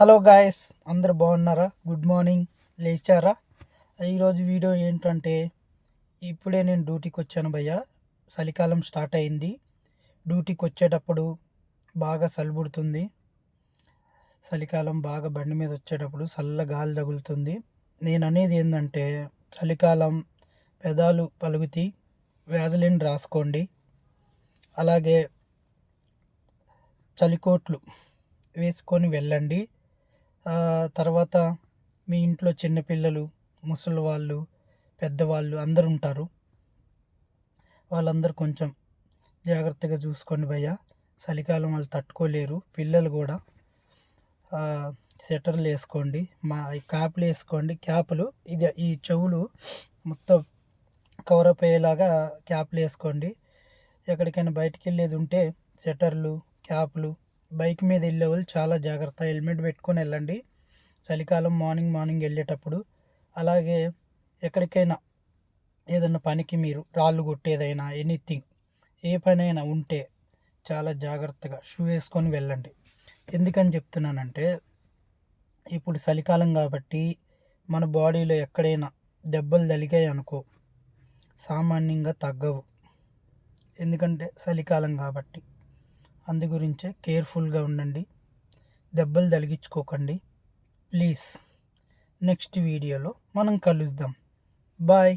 Hello guys, అందరు బాగున్నారా? Good morning. లేచారా? ఈరోజు వీడియో ఏంటంటే, ఇప్పుడే నేను డ్యూటీకి వచ్చాను భయ్య. చలికాలం స్టార్ట్ అయింది. డ్యూటీకి వచ్చేటప్పుడు బాగా సలిపుడుతుంది. చలికాలం బాగా బండి మీద వచ్చేటప్పుడు చల్ల గాలి తగులుతుంది. నేను అనేది ఏంటంటే, చలికాలం పెదాలు పలుగుతి వ్యాజలిన్ రాసుకోండి. అలాగే చలికోట్లు వేసుకొని వెళ్ళండి. తర్వాత మీ ఇంట్లో చిన్నపిల్లలు, ముసలి వాళ్ళు, పెద్దవాళ్ళు అందరు ఉంటారు. వాళ్ళందరూ కొంచెం జాగ్రత్తగా చూసుకోండి భయ్య. చలికాలం వాళ్ళు తట్టుకోలేరు. పిల్లలు కూడా స్వెటర్లు వేసుకోండి. ఈ క్యాప్లు వేసుకోండి. క్యాపులు ఈ చెవులు మొత్తం కవరప్ అయ్యేలాగా క్యాప్లు వేసుకోండి. ఎక్కడికైనా బయటికి వెళ్ళేది ఉంటే స్వెటర్లు, క్యాప్లు. బైక్ మీద వెళ్ళే వాళ్ళు చాలా జాగ్రత్త, హెల్మెట్ పెట్టుకొని వెళ్ళండి చలికాలం మార్నింగ్ వెళ్ళేటప్పుడు. అలాగే ఎక్కడికైనా ఏదైనా పనికి మీరు రాళ్ళు కొట్టేదైనా ఎనీథింగ్ ఏ పనైనా ఉంటే చాలా జాగ్రత్తగా షూ వేసుకొని వెళ్ళండి. ఎందుకని చెప్తున్నానంటే, ఇప్పుడు చలికాలం కాబట్టి మన బాడీలో ఎక్కడైనా దెబ్బలు తగిలాయి అనుకో సామాన్యంగా తగ్గవు. ఎందుకంటే చలికాలం కాబట్టి. అందు గురించే కేర్ఫుల్గా ఉండండి. దెబ్బలు తగిలించుకోకండి ప్లీజ్. నెక్స్ట్ వీడియోలో మనం కలుద్దాం. బాయ్.